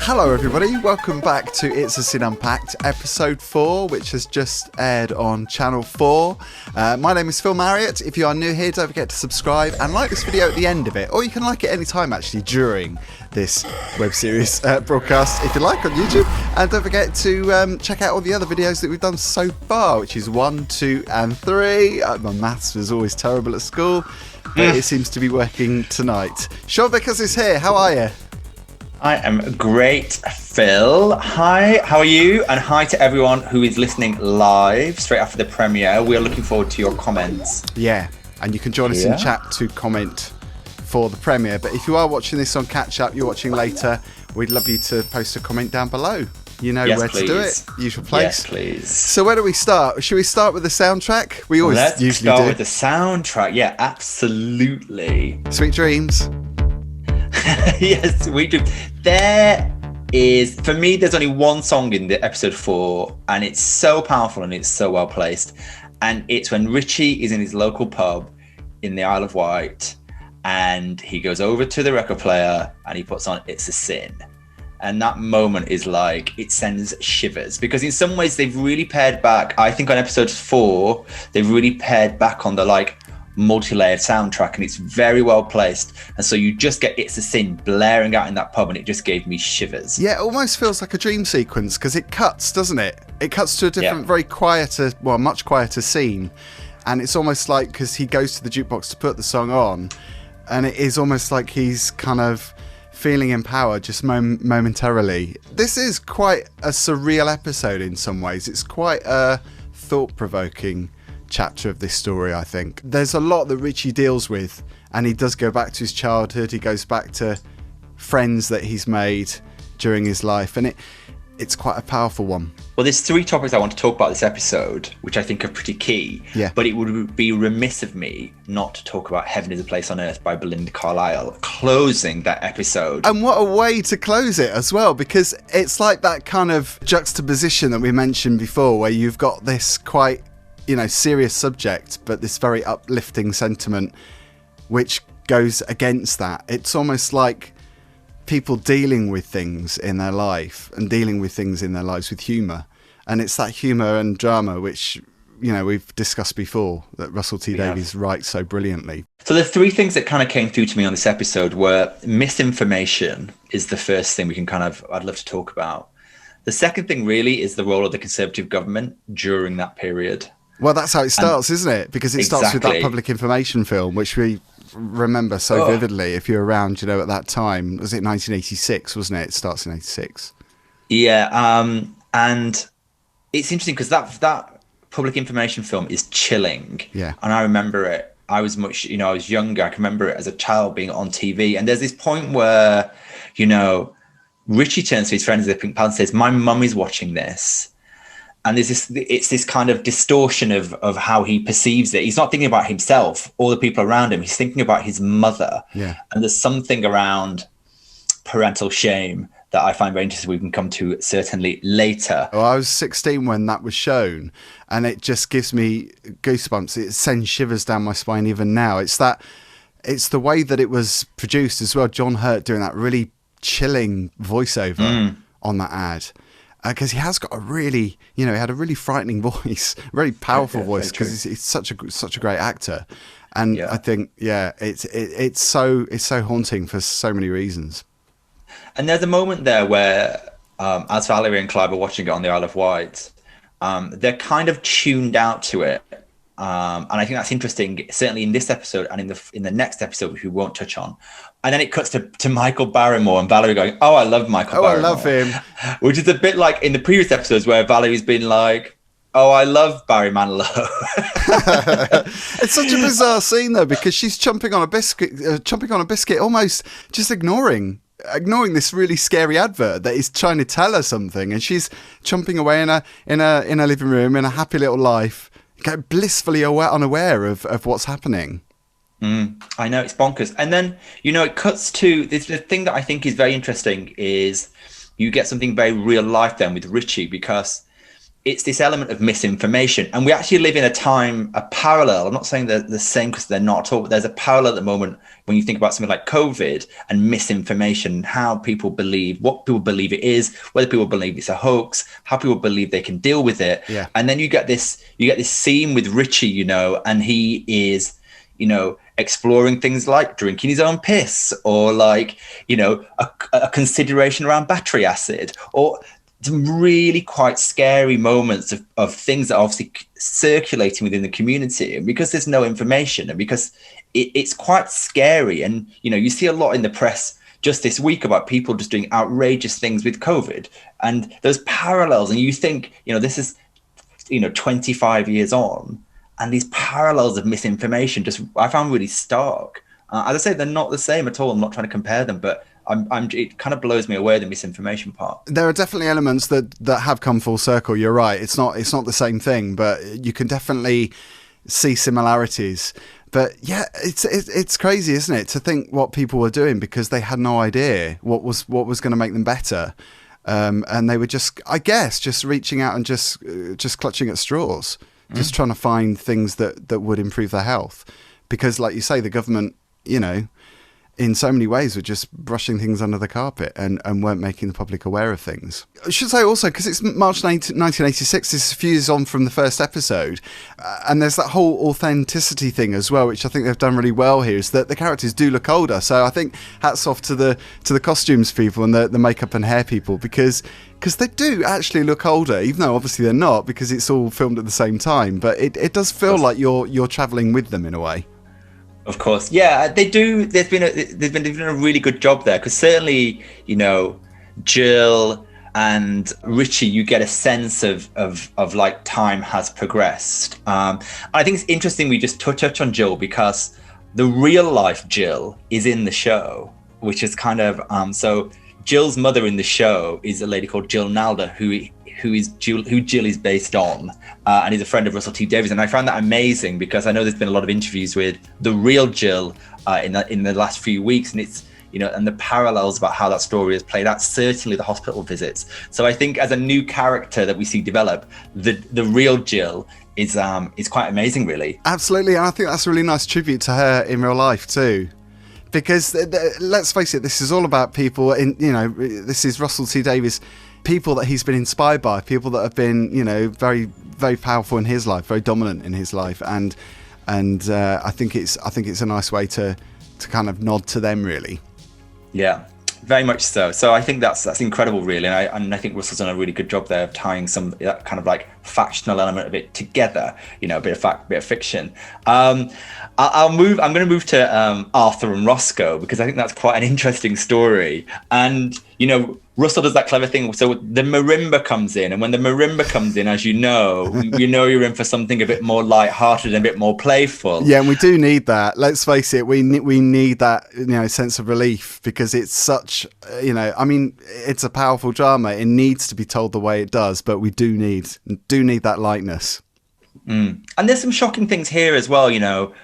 Hello everybody, welcome back to It's a Sin Unpacked, episode 4, which has just aired on Channel 4. My name is Phil Marriott. If you are new here, don't forget to subscribe and like this video at the end of it, or you can like it any time actually during this web series broadcast if you like on YouTube. And don't forget to check out all the other videos that we've done so far, which is 1, 2 and 3. My maths was always terrible at school, but it seems to be working tonight. Sean Vickers is here, how are you? I am great, Phil. Hi, how are you? And hi to everyone who is listening live straight after the premiere. We are looking forward to your comments. Yeah, and you can join us in chat to comment for the premiere. But if you are watching this on catch up, you're watching later, we'd love you to post a comment down below. You know where to do it. Usual place. Yes, please. So where do we start? Should we start with the soundtrack? We always usually do. Let's start with the soundtrack. Yeah, absolutely. Sweet Dreams. Yes, we do. There is, for me, there's only one song in the episode 4, and it's so powerful and it's so well placed. And it's when Richie is in his local pub in the Isle of Wight, and he goes over to the record player and he puts on It's a Sin. And that moment is like, it sends shivers, because in some ways they've really pared back. I think on episode 4, they've really pared back on the like multi-layered soundtrack, and it's very well placed, and so you just get It's a Sin blaring out in that pub, and it just gave me shivers. Yeah, it almost feels like a dream sequence, because it cuts, doesn't it? It cuts to a different, very quieter, well, much quieter scene, and it's almost like, because he goes to the jukebox to put the song on, and it is almost like he's kind of feeling empowered just momentarily. This is quite a surreal episode in some ways. It's quite a thought-provoking chapter of this story, I think. There's a lot that Richie deals with, and he does go back to his childhood. He goes back to friends that he's made during his life, and it's quite a powerful one. Well, there's 3 topics I want to talk about this episode, which I think are pretty key. Yeah. But it would be remiss of me not to talk about Heaven is a Place on Earth by Belinda Carlisle, closing that episode. And what a way to close it as well, because it's like that kind of juxtaposition that we mentioned before, where you've got this quite, serious subject, but this very uplifting sentiment which goes against that. It's almost like people dealing with things in their life and dealing with things in their lives with humour. And it's that humour and drama which, we've discussed before, that Russell T Davies writes so brilliantly. So the 3 things that kind of came through to me on this episode were misinformation is the first thing I'd love to talk about. The second thing really is the role of the Conservative government during that period. Well, that's how it starts, isn't it? Because it starts with that public information film, which we remember so vividly. If you're around, at that time, was it 1986, wasn't it? It starts in 86. Yeah, and it's interesting because that public information film is chilling. Yeah. And I remember it. I was I was younger. I can remember it as a child being on TV. And there's this point where, Richie turns to his friends at the Pink Palace and says, "My mum is watching this." And it's this kind of distortion of how he perceives it. He's not thinking about himself or the people around him. He's thinking about his mother. Yeah. And there's something around parental shame that I find very interesting. We can come to certainly later. Well, I was 16 when that was shown, and it just gives me goosebumps. It sends shivers down my spine even now. It's the way that it was produced as well. John Hurt doing that really chilling voiceover on that ad. Because he has got a really, he had a really frightening voice, really powerful voice, because he's such a great actor, and I think it's so haunting for so many reasons. And there's a moment there where, as Valerie and Clare are watching it on the Isle of Wight, they're kind of tuned out to it, and I think that's interesting. Certainly in this episode and in the next episode, which we won't touch on. And then it cuts to Michael Barrymore and Valerie going, "Oh, I love Michael Barrymore." I love him. Which is a bit like in the previous episodes where Valerie's been like, "Oh, I love Barry Manilow." It's such a bizarre scene though, because she's chomping on a biscuit, almost just ignoring this really scary advert that is trying to tell her something, and she's chomping away in a living room in a happy little life, blissfully unaware of what's happening. I know, it's bonkers. And then, it cuts to this. The thing that I think is very interesting is you get something very real life then with Richie, because it's this element of misinformation. And we actually live in a parallel. I'm not saying they're the same because they're not at all, but there's a parallel at the moment when you think about something like COVID and misinformation, how people believe, what people believe it is, whether people believe it's a hoax, how people believe they can deal with it. Yeah. And then you get this scene with Richie, you know, and he is, you know, exploring things like drinking his own piss, or like, you know, a consideration around battery acid, or some really quite scary moments of things that are obviously circulating within the community. And because there's no information, and because it's quite scary, and, you know, you see a lot in the press just this week about people just doing outrageous things with COVID, and those parallels, and you think, you know, this is, you know, 25 years on, and these parallels of misinformation just I found really stark. As I say, they're not the same at all. I'm not trying to compare them, but it kind of blows me away, the misinformation part. There are definitely elements that have come full circle. You're right. It's not the same thing, but you can definitely see similarities. But yeah, it's crazy, isn't it, to think what people were doing because they had no idea what was going to make them better, and they were just, I guess, just reaching out and just clutching at straws, just trying to find things that would improve their health, because, like you say, the government, you know, in so many ways were just brushing things under the carpet and weren't making the public aware of things. I should say also, because it's March 1986, this is a few years on from the first episode, and there's that whole authenticity thing as well, which I think they've done really well here, is that the characters do look older. So I think hats off to the costumes people and the makeup and hair people, because they do actually look older, even though obviously they're not, because it's all filmed at the same time. But it does feel like you're travelling with them in a way. Of course, yeah, they do. They've been doing a really good job there, because certainly, you know, Jill and Richie, you get a sense of like time has progressed. I think it's interesting we just touch on Jill, because the real life Jill is in the show, which is kind of so Jill's mother in the show is a lady called Jill Nalder, who Jill is based on, and is a friend of Russell T Davies. And I found that amazing, because I know there's been a lot of interviews with the real Jill in the last few weeks, and it's, you know, and the parallels about how that story is played out, certainly the hospital visits. So I think as a new character that we see develop, the real Jill is quite amazing, really. Absolutely, and I think that's a really nice tribute to her in real life too. Because let's face it, this is all about people. This is Russell T Davies, people that he's been inspired by, people that have been, you know, very, very powerful in his life, very dominant in his life, and I think it's a nice way to kind of nod to them, really. Yeah, very much so. So I think that's incredible, really, and I think Russell's done a really good job there of tying some that kind of like factional element of it together. You know, a bit of fact, a bit of fiction. I'm going to move to Arthur and Roscoe, because I think that's quite an interesting story. And, you know, Russell does that clever thing. So the marimba comes in, and when the marimba comes in, as you know you're in for something a bit more lighthearted and a bit more playful. Yeah, and we do need that. Let's face it, we need that, you know, sense of relief, because it's such, you know, I mean, it's a powerful drama. It needs to be told the way it does, but we do need that lightness. And there's some shocking things here as well, you know.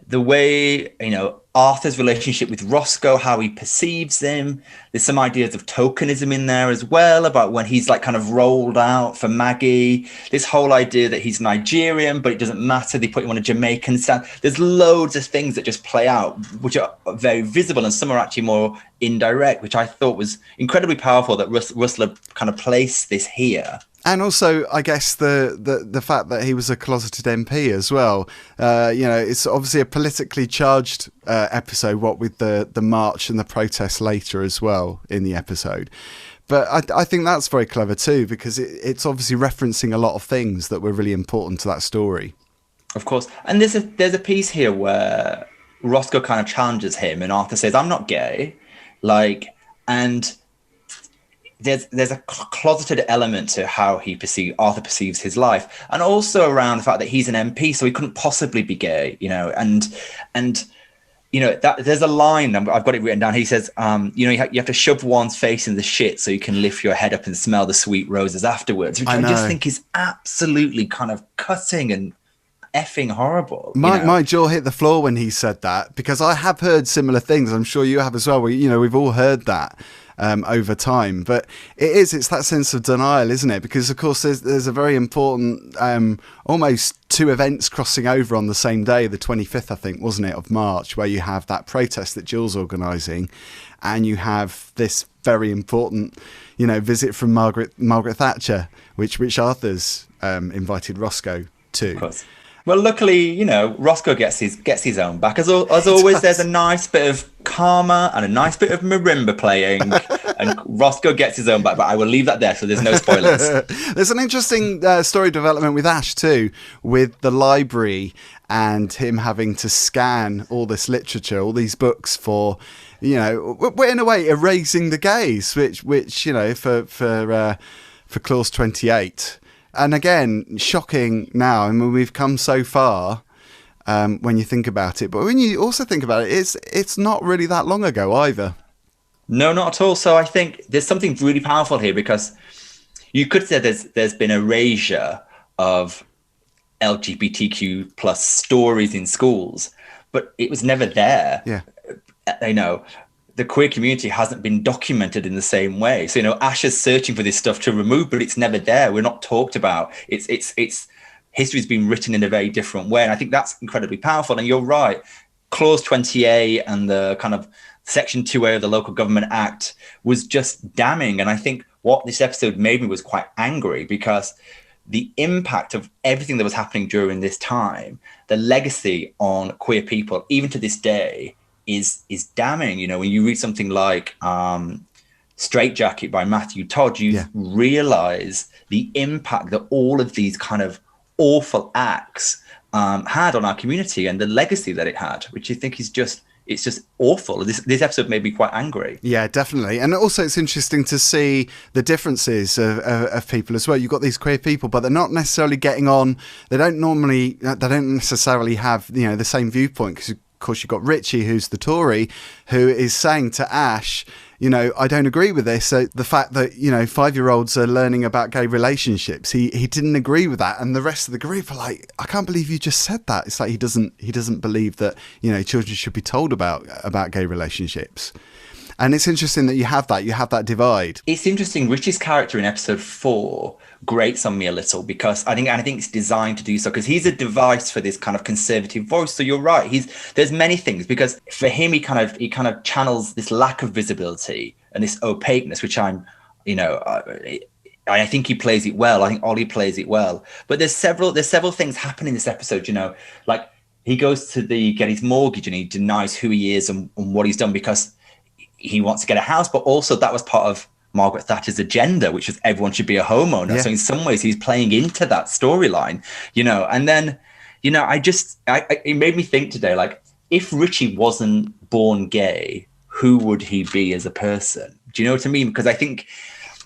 The way, you know, Arthur's relationship with Roscoe, how he perceives him. There's some ideas of tokenism in there as well, about when he's like kind of rolled out for Maggie. This whole idea that he's Nigerian, but it doesn't matter. They put him on a Jamaican stand. There's loads of things that just play out, which are very visible, and some are actually more indirect, which I thought was incredibly powerful, that Russell kind of placed this here. And also, I guess the fact that he was a closeted MP as well. You know, it's obviously a politically charged episode, what with the march and the protests later as well in the episode. But I think that's very clever too, because it's obviously referencing a lot of things that were really important to that story. Of course. And there's a piece here where Roscoe kind of challenges him, and Arthur says, "I'm not gay." And there's a closeted element to how Arthur perceives his life, and also around the fact that he's an MP, so he couldn't possibly be gay, you know. And you know, that there's a line, I've got it written down. He says, you know, you have to shove one's face in the shit so you can lift your head up and smell the sweet roses afterwards, which I just think is absolutely kind of cutting and effing horrible. My jaw hit the floor when he said that, because I have heard similar things. I'm sure you have as well. You know, we've all heard that. over time. But it's that sense of denial, isn't it? Because of course there's a very important almost two events crossing over on the same day, the 25th, I think, wasn't it, of March, where you have that protest that Jill's organising, and you have this very important, visit from Margaret Thatcher, which Arthur's invited Roscoe to. Of course. Well, luckily, Roscoe gets his own back. As always, there's a nice bit of karma and a nice bit of marimba playing, and Roscoe gets his own back. But I will leave that there, so there's no spoilers. There's an interesting story development with Ash too, with the library and him having to scan all this literature, all these books for, we're in a way erasing the gays, which for clause 28. And again, shocking now. I mean, we've come so far when you think about it. But when you also think about it, it's not really that long ago either. No, not at all. So I think there's something really powerful here, because you could say there's been erasure of LGBTQ plus stories in schools, but it was never there. Yeah. The queer community hasn't been documented in the same way. So, Ash is searching for this stuff to remove, but it's never there. We're not talked about. It's history's been written in a very different way. And I think that's incredibly powerful. And you're right. Clause 20A and the kind of Section 2A of the Local Government Act was just damning. And I think what this episode made me was quite angry, because the impact of everything that was happening during this time, the legacy on queer people, even to this day, is damning. When you read something like Straitjacket by Matthew Todd, you realize the impact that all of these kind of awful acts had on our community, and the legacy that it had, which I think is just awful. This episode made me quite angry. Yeah, definitely. And also it's interesting to see the differences of people as well. You've got these queer people, but they're not necessarily getting on. They don't necessarily have, the same viewpoint, because of course you've got Richie, who's the Tory, who is saying to Ash, I don't agree with this. So the fact that, 5-year-olds are learning about gay relationships, he didn't agree with that. And the rest of the group are like, I can't believe you just said that. It's like he doesn't believe that, children should be told about gay relationships. And it's interesting that you have that divide. It's interesting. Richie's character in episode 4 grates on me a little, because I think it's designed to do so, because he's a device for this kind of conservative voice. So you're right. There's many things, because for him, he kind of channels this lack of visibility and this opaqueness, which I think he plays it well. I think Ollie plays it well. But there's several things happen in this episode, like he goes to get his mortgage and he denies who he is and what he's done, because he wants to get a house, but also that was part of Margaret Thatcher's agenda, which was everyone should be a homeowner. Yeah. So in some ways he's playing into that storyline, and then, it made me think today, like, if Richie wasn't born gay, who would he be as a person? Do you know what I mean? Because I think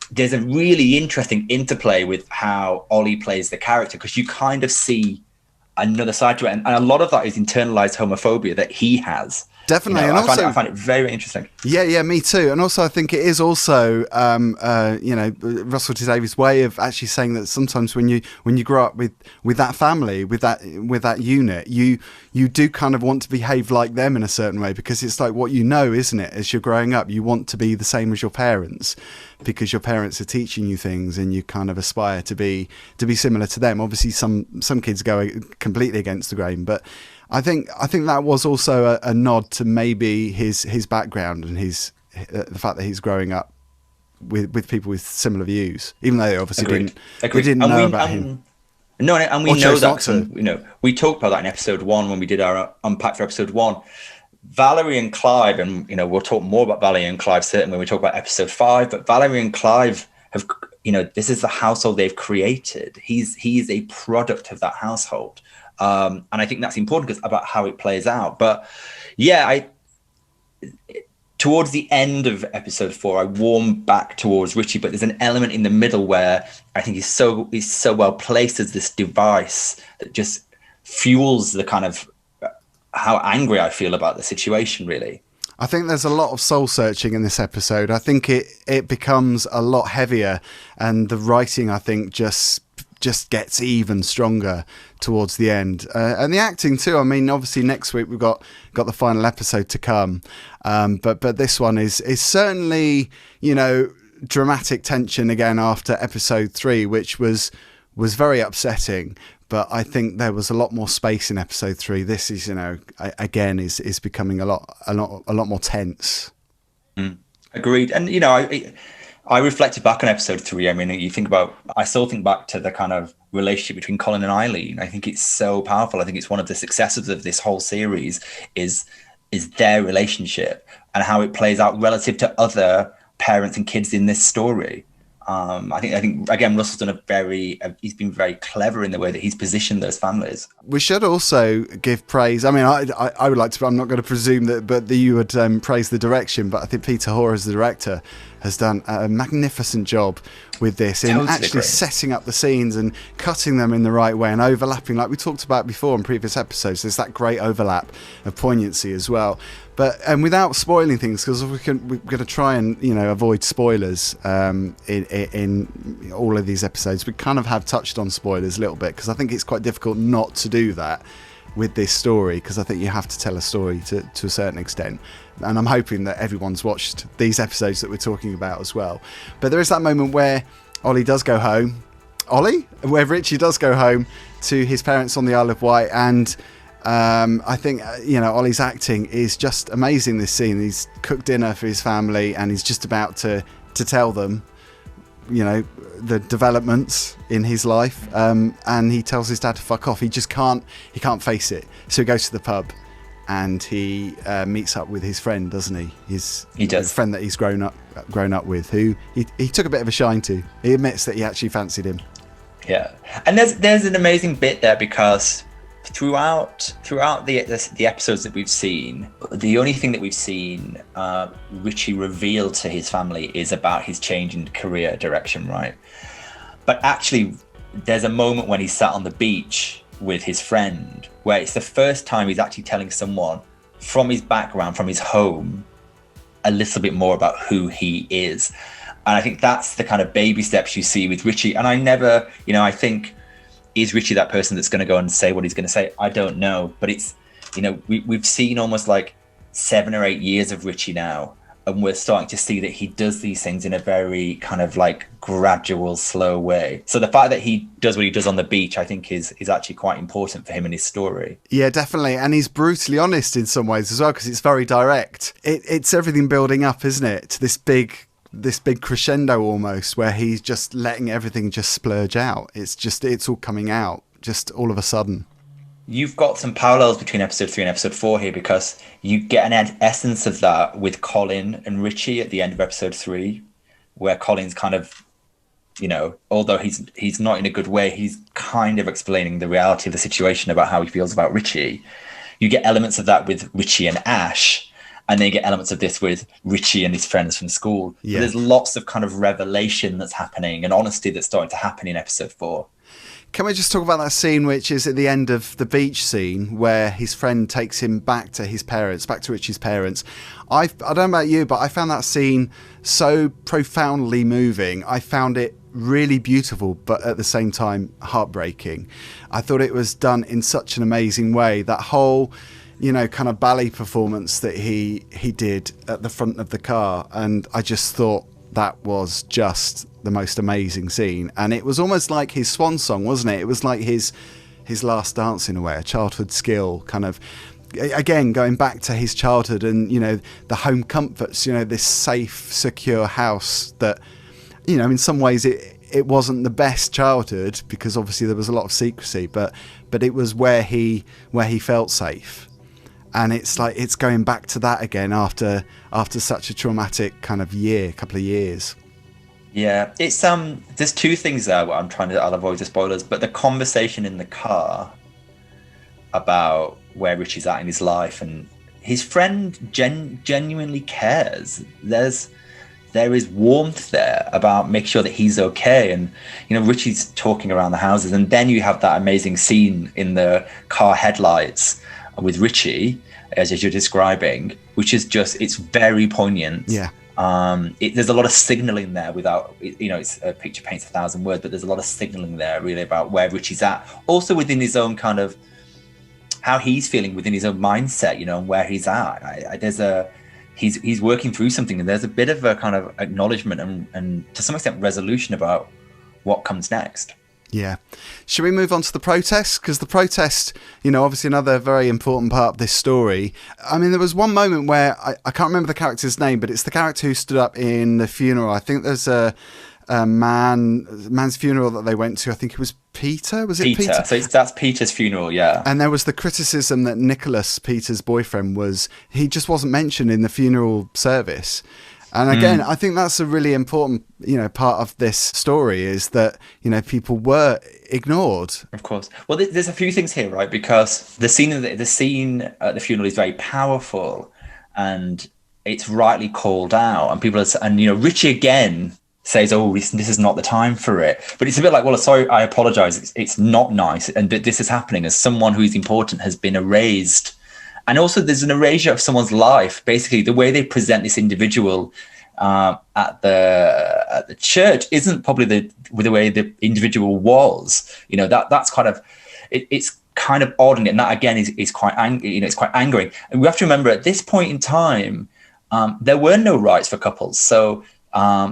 there's a really interesting interplay with how Ollie plays the character, because you kind of see another side to it. And a lot of that is internalized homophobia that he has. Definitely. And I find it very interesting. Yeah, me too. And also I think it is also, Russell T Davies' way of actually saying that sometimes when you grow up with that family, with that unit, you do kind of want to behave like them in a certain way, because it's like what isn't it? As you're growing up, you want to be the same as your parents, because your parents are teaching you things and you kind of aspire to be similar to them. Obviously some kids go completely against the grain, but I think that was also a nod to maybe his background and the fact that he's growing up with people with similar views, even though they obviously didn't know about him. No, and we know that. We talked about that in episode 1 when we did our Unpacked for episode 1. Valerie and Clive, and we'll talk more about Valerie and Clive certainly when we talk about episode 5. But Valerie and Clive have, this is the household they've created. He's a product of that household. And I think that's important about how it plays out. But yeah, towards the end of episode 4, I warm back towards Richie, but there's an element in the middle where I think he's so well placed as this device that just fuels the kind of how angry I feel about the situation, really. I think there's a lot of soul searching in this episode. I think it becomes a lot heavier, and the writing, I think, just just gets even stronger towards the end, and the acting too. I mean, obviously next week we've got the final episode to come, but this one is certainly, you know, dramatic tension again after episode 3, which was very upsetting. But I think there was a lot more space in episode 3. This is, you know, again is becoming a lot more tense. Agreed. And you know, I reflected back on episode 3. I mean, I still think back to the kind of relationship between Colin and Eileen. I think it's so powerful. I think it's one of the successes of this whole series is their relationship and how it plays out relative to other parents and kids in this story. I think again, Russell's he's been very clever in the way that he's positioned those families. We should also give praise. I mean, I would like to, I'm not going to presume that you would praise the direction, but I think Peter Hoare as the director has done a magnificent job with this in actually setting up the scenes and cutting them in the right way and overlapping, like we talked about before in previous episodes. There's that great overlap of poignancy as well. But without spoiling things, because we're going to try and, you know, avoid spoilers in all of these episodes. We kind of have touched on spoilers a little bit because I think it's quite difficult not to do that with this story, because I think you have to tell a story to a certain extent. And I'm hoping that everyone's watched these episodes that we're talking about as well. But there is that moment where Ollie does go home. Where Richie does go home to his parents on the Isle of Wight, and I think, you know, Ollie's acting is just amazing this scene. He's cooked dinner for his family and he's just about to tell them, you know, the developments in his life, and he tells his dad to fuck off. He can't face it, so he goes to the pub and he meets up with his friend, doesn't he? He does. The friend that he's grown up with, who he took a bit of a shine to. He admits that he actually fancied him. Yeah, and there's an amazing bit there, because throughout the episodes that we've seen, the only thing that we've seen Richie reveal to his family is about his change in career direction, right? But actually, there's a moment when he's sat on the beach with his friend where it's the first time he's actually telling someone from his background, from his home, a little bit more about who he is. And I think that's the kind of baby steps you see with Richie. And I think, is Richie that person that's going to go and say what he's going to say? I don't know. But it's, you know, we've seen almost like 7 or 8 years of Richie now. And we're starting to see that he does these things in a very kind of like gradual, slow way. So the fact that he does what he does on the beach, I think is actually quite important for him and his story. Yeah, definitely. And he's brutally honest in some ways as well, because it's very direct. It's everything building up, isn't it, to this big crescendo almost, where he's just letting everything just splurge out. It's all coming out just all of a sudden. You've got some parallels between episode 3 and episode 4 here, because you get an essence of that with Colin and Richie at the end of episode 3, where Colin's kind of, you know, although he's not in a good way, he's kind of explaining the reality of the situation about how he feels about Richie. You get elements of that with Richie and Ash, and then you get elements of this with Richie and his friends from school. Yeah. There's lots of kind of revelation that's happening and honesty that's starting to happen in episode 4. Can we just talk about that scene, which is at the end of the beach scene, where his friend takes him back to his parents, back to Richie's parents? I don't know about you, but I found that scene so profoundly moving. I found it really beautiful, but at the same time heartbreaking. I thought it was done in such an amazing way. That whole, you know, kind of ballet performance that he did at the front of the car, and I just thought that was just the most amazing scene. And it was almost like his swan song, wasn't it? It was like his last dance in a way, a childhood skill, kind of, again, going back to his childhood and, you know, the home comforts, you know, this safe, secure house that, you know, in some ways it wasn't the best childhood, because obviously there was a lot of secrecy, but it was where he felt safe. And it's like, it's going back to that again after such a traumatic kind of couple of years. Yeah, it's there's 2 things there. I'll avoid the spoilers, but the conversation in the car about where Richie's at in his life, and his friend genuinely cares. There is warmth there about make sure that he's okay. And, you know, Richie's talking around the houses, and then you have that amazing scene in the car headlights with Richie, as you're describing, which is just, it's very poignant. Yeah. There's a lot of signaling there without, it's a picture paints 1,000 words, but there's a lot of signaling there really about where Richie's at. Also within his own kind of, how he's feeling within his own mindset, and where he's at. He's working through something, and there's a bit of a kind of acknowledgement and to some extent resolution about what comes next. Yeah. Should we move on to the protest? Because the protest, obviously another very important part of this story. I mean, there was one moment where I can't remember the character's name, but it's the character who stood up in the funeral. I think there's a man's funeral that they went to. I think it was Peter. Was it Peter? So that's Peter's funeral, yeah. And there was the criticism that Nicholas, Peter's boyfriend, he just wasn't mentioned in the funeral service. And again, I think that's a really important, part of this story is that, people were ignored. Of course. Well, there's a few things here, right? Because the scene at the funeral is very powerful, and it's rightly called out. And Richie again says, "Oh, this is not the time for it." But it's a bit like, "Well, sorry, I apologize. It's not nice, and this is happening as someone who's important has been erased." And also there's an erasure of someone's life. Basically, the way they present this individual at the church isn't probably the way the individual was. That's kind of, it's kind of odd, and that again is quite it's quite angering. And we have to remember at this point in time, there were no rights for couples. So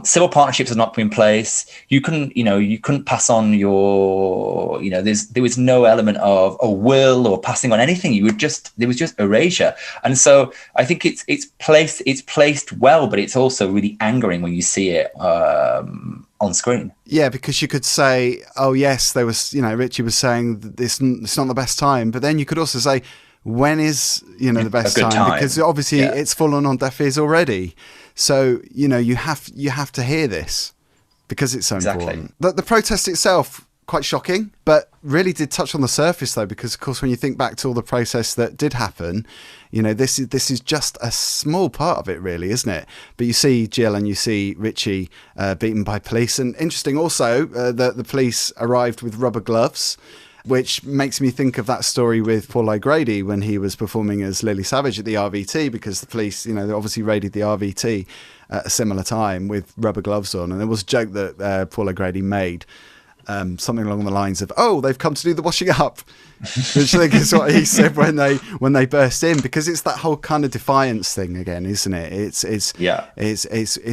civil partnerships had not been in place. You couldn't pass on your, there was no element of a will or passing on anything. There was just erasure. And so I think it's placed well, but it's also really angering when you see it on screen. Yeah, because you could say, oh yes, there was, Richie was saying that it's not the best time, but then you could also say, when is, the best time? Because obviously it's fallen on deaf ears already. So, you have to hear this because it's so important. The protest itself, quite shocking, but really did touch on the surface though, because of course, when you think back to all the protests that did happen, this is just a small part of it really, isn't it? But you see Jill and you see Richie beaten by police. And interesting also that the police arrived with rubber gloves, which makes me think of that story with Paul O'Grady when he was performing as Lily Savage at the RVT, because the police, they obviously raided the RVT at a similar time with rubber gloves on. And there was a joke that Paul O'Grady made, something along the lines of, "Oh, they've come to do the washing up," which I think is what he said when they burst in, because it's that whole kind of defiance thing again, isn't it? It's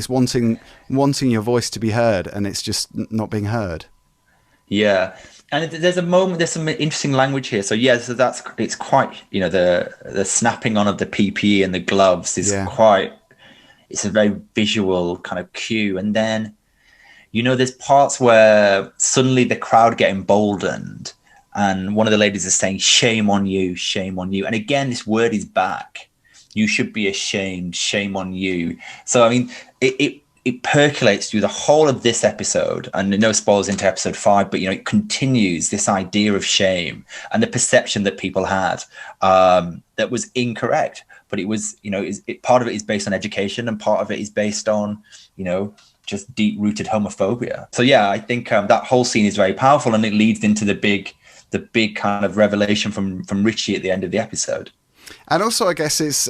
wanting your voice to be heard, and it's just not being heard. Yeah. And there's some interesting language here. So it's quite, the snapping on of the PPE and the gloves is it's a very visual kind of cue. And then, there's parts where suddenly the crowd get emboldened and one of the ladies is saying, shame on you. And again, this word is back. You should be ashamed. Shame on you. So, I mean, it percolates through the whole of this episode, and no spoilers into episode 5, but it continues this idea of shame and the perception that people had that was incorrect. But it was, part of it is based on education, and part of it is based on, just deep-rooted homophobia. So yeah, I think that whole scene is very powerful, and it leads into the big kind of revelation from Richie at the end of the episode. And also, I guess it's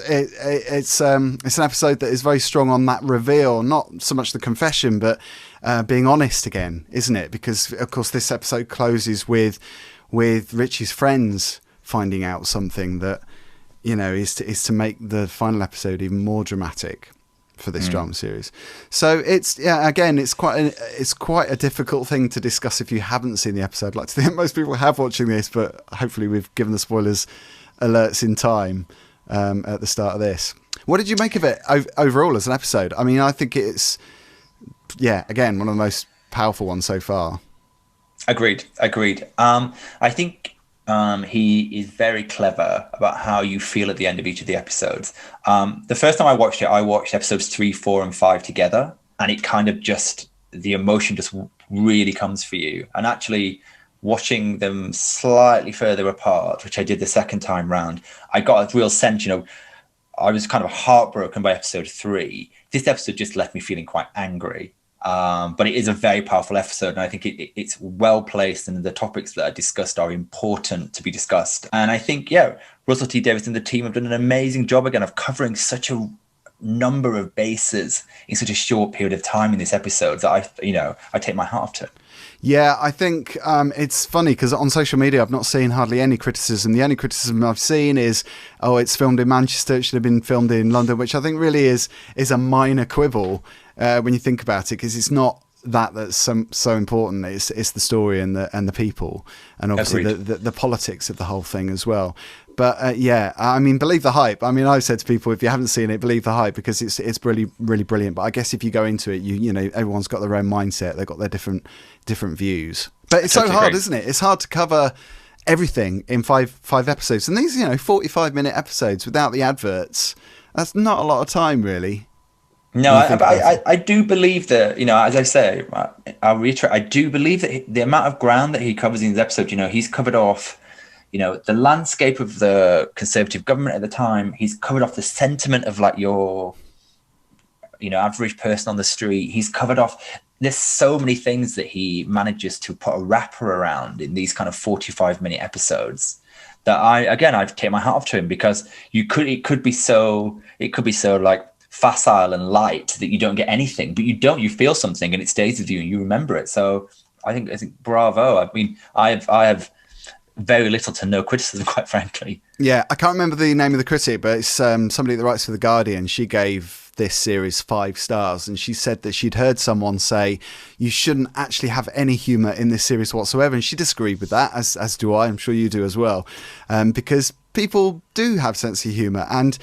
an episode that is very strong on that reveal, not so much the confession, but being honest again, isn't it? Because of course, this episode closes with Richie's friends finding out something that is to make the final episode even more dramatic for this drama series. So it's quite a difficult thing to discuss if you haven't seen the episode. I'd like to think most people have watching this, but hopefully we've given the spoilers alerts in time at the start of this. What did you make of it overall as an episode? I mean, I think it's again one of the most powerful ones so far. Agreed. I think he is very clever about how you feel at the end of each of the episodes. The first time I watched episodes 3, 4 and 5 together, and it kind of just, the emotion just really comes for you. And actually watching them slightly further apart, which I did the second time round, I got a real sense, I was kind of heartbroken by episode 3. This episode just left me feeling quite angry. But it is a very powerful episode, and I think it's well placed, and the topics that are discussed are important to be discussed. And I think, Russell T Davies and the team have done an amazing job again of covering such a number of bases in such a short period of time in this episode that I take my hat off to. Yeah, I think it's funny because on social media I've not seen hardly any criticism. The only criticism I've seen is, oh, it's filmed in Manchester, it should have been filmed in London, which I think really is a minor quibble when you think about it, because it's not that's so important. It's the story and the people, and obviously the politics of the whole thing as well. But yeah, I mean, believe the hype. I mean, I've said to people, if you haven't seen it, believe the hype, because it's really, really brilliant. But I guess if you go into it, you know, everyone's got their own mindset. They've got their different views. But it's so hard, isn't it? It's hard to cover everything in five episodes. And these, 45-minute episodes without the adverts, that's not a lot of time, really. No, I do believe that, as I say, I'll reiterate, I do believe that the amount of ground that he covers in this episode, he's covered off, the landscape of the Conservative government at the time. He's covered off the sentiment of like your, average person on the street. He's covered off, there's so many things that he manages to put a wrapper around in these kind of 45-minute episodes that I take my hat off to him, because it could be so like facile and light that you don't get anything, but you feel something and it stays with you and you remember it. So I think bravo. I mean, I have very little to no criticism, quite frankly. Yeah, I can't remember the name of the critic, but it's somebody that writes for The Guardian. She gave this series 5 stars, and she said that she'd heard someone say you shouldn't actually have any humour in this series whatsoever, and she disagreed with that, as do I. I'm sure you do as well, because people do have sense of humour, and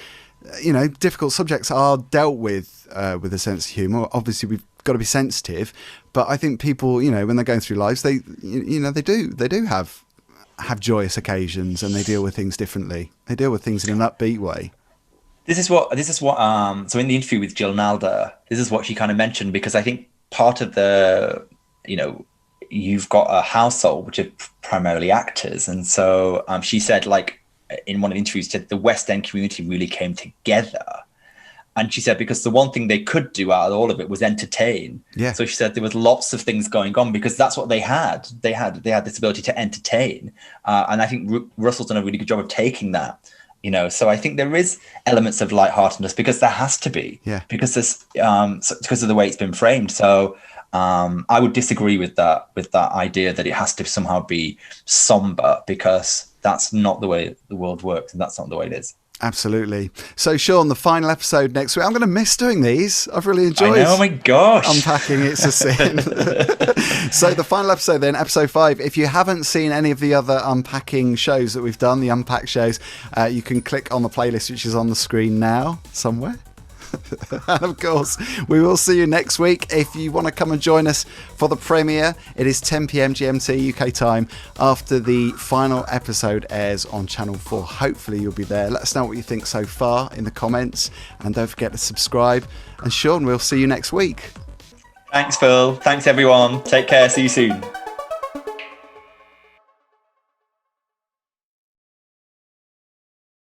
difficult subjects are dealt with a sense of humour. Obviously, we've got to be sensitive, but I think people, when they're going through lives, they do have joyous occasions, and they deal with things differently. They deal with things in an upbeat way. This is what so in the interview with Jill Nalder, this is what she kind of mentioned, because I think part of the, you've got a household which are primarily actors, and so she said, like, in one of the interviews, said the West End community really came together. And she said, because the one thing they could do out of all of it was entertain. Yeah. So she said there was lots of things going on because that's what they had. They had this ability to entertain. And I think Russell's done a really good job of taking that, So I think there is elements of lightheartedness, because there has to be, because there's because of the way it's been framed. So I would disagree with that idea that it has to somehow be somber, because that's not the way the world works, and that's not the way it is. Absolutely. So, Sean, the final episode next week. I'm going to miss doing these. I've really enjoyed. Oh my gosh! Unpacking It's a Sin. So, the final episode, then, episode 5. If you haven't seen any of the other unpacking shows that we've done, the Unpacked shows, you can click on the playlist, which is on the screen now somewhere. And of course, we will see you next week. If you want to come and join us for the premiere, it is 10 p.m. GMT UK time after the final episode airs on Channel 4. Hopefully you'll be there. Let us know what you think so far in the comments, and don't forget to subscribe. And Sean, we'll see you next week. Thanks, Phil. Thanks, everyone. Take care. See you soon.